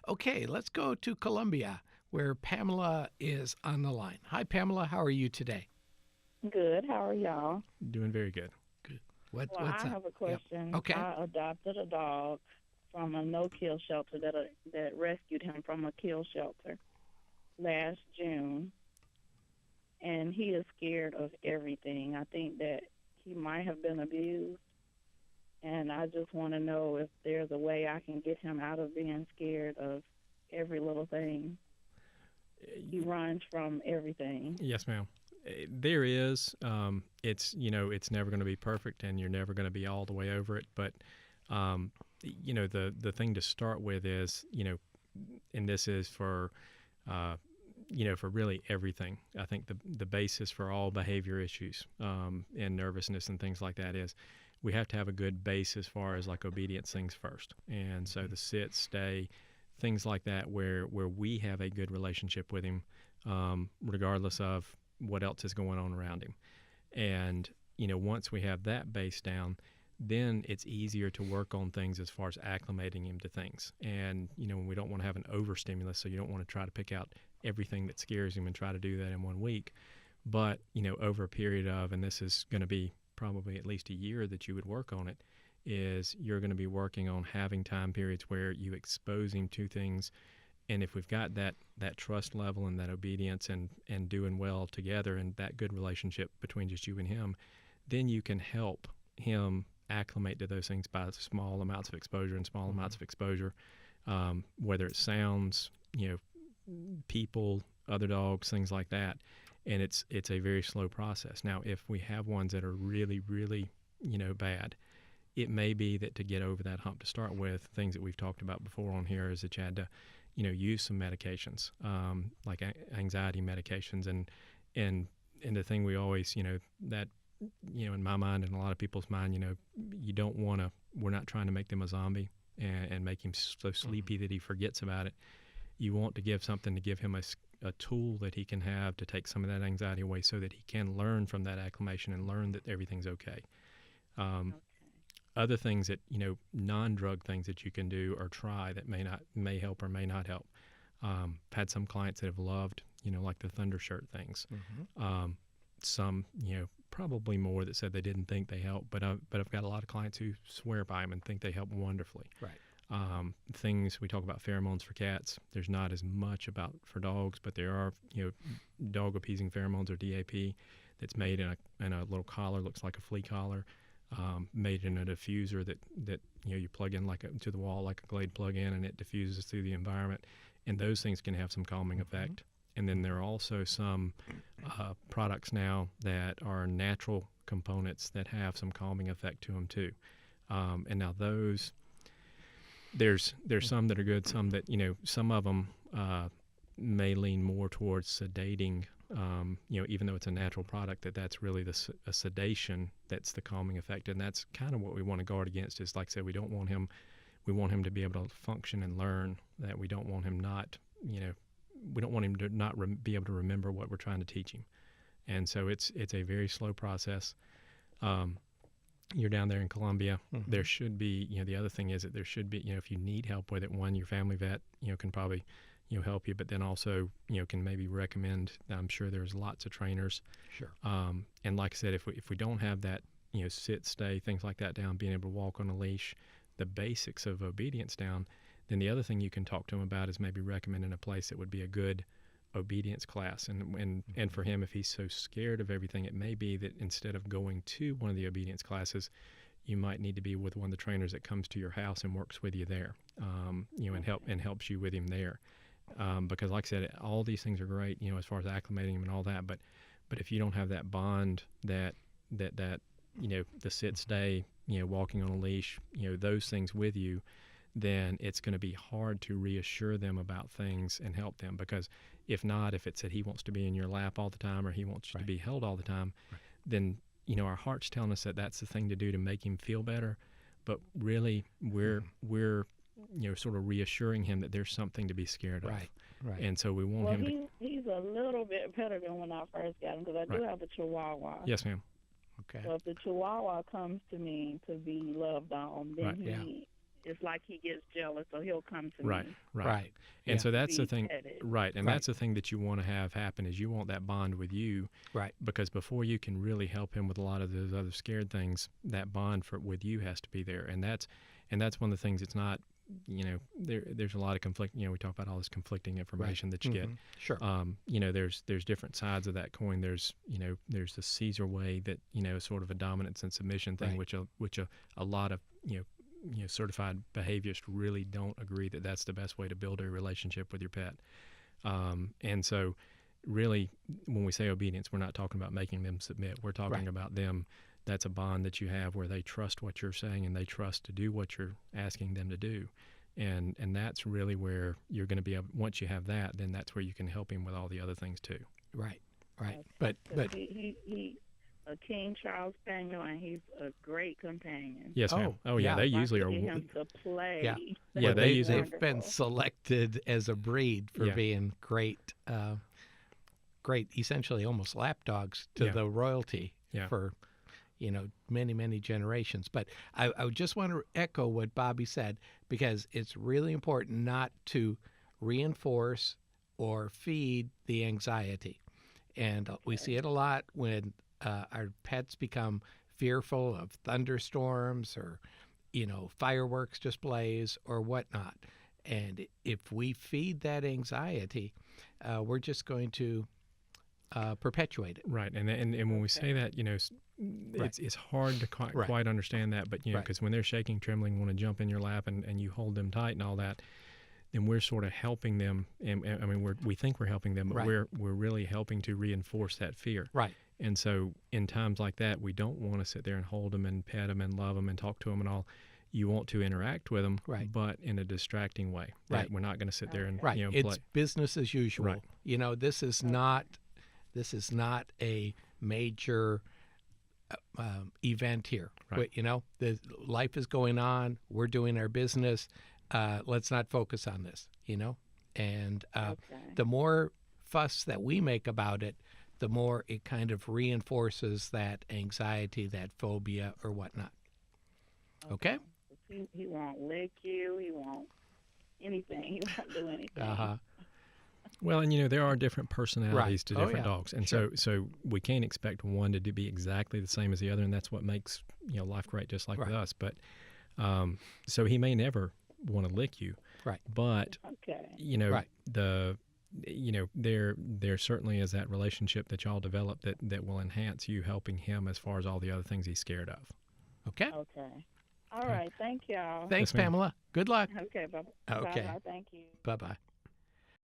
Okay, let's go to Columbia, where Pamela is on the line. Hi, Pamela. How are you today? Good. How are y'all? Doing very good. Good. What's I up? have a question. Yep. Okay. I adopted a dog from a no-kill shelter that rescued him from a kill shelter last June, and he is scared of everything. I think that he might have been abused, and I just want to know if there's a way I can get him out of being scared of every little thing. He runs from everything. Yes, ma'am. There is. It's never going to be perfect, and you're never going to be all the way over it. But the thing to start with is, and this is for for really everything. I think the basis for all behavior issues and nervousness and things like that is we have to have a good base as far as like obedience things first. And so the sit, stay, things like that where we have a good relationship with him, regardless of what else is going on around him. And, once we have that base down, then it's easier to work on things as far as acclimating him to things. And, we don't want to have an overstimulus, so you don't want to try to pick out everything that scares him and try to do that in 1 week. But, over a period of, and this is going to be probably at least a year that you would work on it, is you're going to be working on having time periods where you expose him to things. And if we've got that trust level and that obedience and doing well together and that good relationship between just you and him, then you can help him acclimate to those things by small amounts of exposure and small amounts of exposure, whether it's sounds, people, other dogs, things like that. And it's a very slow process. Now, if we have ones that are really, really, bad, it may be that to get over that hump to start with, things that we've talked about before on here is that you had to, use some medications, like anxiety medications. And the thing we always, that, in my mind and a lot of people's mind, you don't want to, we're not trying to make them a zombie and make him so sleepy that he forgets about it. You want to give something to give him a tool that he can have to take some of that anxiety away so that he can learn from that acclimation and learn that everything's okay. Other things that, non-drug things that you can do or try that may help or may not help. Had some clients that have loved, like the Thunder Shirt things. Mm-hmm. Some, probably more that said they didn't think they helped, but I've got a lot of clients who swear by them and think they help wonderfully. Right. Things we talk about pheromones for cats. There's not as much about for dogs, but there are, dog appeasing pheromones or DAP that's made in a little collar, looks like a flea collar. Made in a diffuser that you plug in to the wall like a Glade plug-in, and it diffuses through the environment, and those things can have some calming effect. And then there are also some products now that are natural components that have some calming effect to them too. And now those, there's some that are good, some that some of them may lean more towards sedating. Even though it's a natural product, that's really a sedation that's the calming effect, and that's kind of what we want to guard against. Is like I said, we want him to be able to function and learn. That we don't want him not, we don't want him to not be able to remember what we're trying to teach him, and so it's a very slow process. You're down there in Columbia. Mm-hmm. There should be, the other thing is that there should be, if you need help with it, your family vet, can probably help you, but then also, can maybe recommend. I'm sure there's lots of trainers. Sure. And like I said, if we don't have that, sit, stay, things like that down, being able to walk on a leash, the basics of obedience down, then the other thing you can talk to him about is maybe recommending a place that would be a good obedience class. And for him, if he's so scared of everything, it may be that instead of going to one of the obedience classes, you might need to be with one of the trainers that comes to your house and works with you there, and helps you with him there. Because like I said, all these things are great, as far as acclimating them and all that, but if you don't have that bond that the sit, stay, walking on a leash, those things with you, then it's going to be hard to reassure them about things and help them. Because if it's that he wants to be in your lap all the time or he wants to be held all the time, then, our heart's telling us that that's the thing to do to make him feel better. But really, we're sort of reassuring him that there's something to be scared of. Right. And so we want him to... He's a little bit better than when I first got him, because I do have a Chihuahua. Yes, ma'am. Okay. So if the Chihuahua comes to me to be loved on, then it's like he gets jealous, so he'll come to Right. me. And Yeah. so that's the Be thing. petted. Right. And Right. that's the thing that you want to have happen is you want that bond with you. Right. Because before you can really help him with a lot of those other scared things, that bond with you has to be there. And that's one of the things. It's not, there's a lot of conflict. We talk about all this conflicting information that you get. Sure. There's different sides of that coin. There's the Caesar way that is sort of a dominance and submission thing, Right. which a lot of certified behaviorists really don't agree that that's the best way to build a relationship with your pet. And so, really, when we say obedience, we're not talking about making them submit. We're talking Right. about them. That's a bond that you have where they trust what you're saying and they trust to do what you're asking them to do. And that's really where you're going to be able, once you have that, then that's where you can help him with all the other things too. Right. Okay. But He a King Charles Spaniel, and he's a great companion. Yes, ma'am. Oh, yeah. yeah. They usually I are. get him to play. Yeah. Yeah, they usually- they've been selected as a breed for Yeah. being great, essentially almost lapdogs to Yeah. the royalty Yeah. for, many, many generations. But I just want to echo what Bobby said, because it's really important not to reinforce or feed the anxiety. And we see it a lot when our pets become fearful of thunderstorms or, fireworks displays or whatnot. And if we feed that anxiety, we're just going to perpetuate it. Right. And when we say that, it's hard to quite understand that. But, Right. because when they're shaking, trembling, want to jump in your lap and you hold them tight and all that, then we're sort of helping them. And I mean, we think we're helping them, but Right. we're really helping to reinforce that fear. Right. And so in times like that, we don't want to sit there and hold them and pet them and love them and talk to them and all. You want to interact with them, Right. but in a distracting way. Right. We're not going to sit there and Right. play. It's business as usual. Right. This is not a major event here. Right. The life is going on. We're doing our business. Let's not focus on this. And the more fuss that we make about it, the more it kind of reinforces that anxiety, that phobia, or whatnot. Okay? He won't lick you. He won't anything. He won't do anything. Uh-huh. Well, and there are different personalities to Oh, different yeah. dogs, and Sure. so we can't expect one to be exactly the same as the other, and that's what makes life great, just like with Right. us. But so he may never want to lick you, Right. but Okay. Right. there certainly is that relationship that y'all develop that will enhance you helping him as far as all the other things he's scared of. Okay? Okay. All right. Thank y'all. Thanks, Yes, ma'am. Pamela. Good luck. Okay. Bye. Okay. Bye. Thank you. Bye-bye.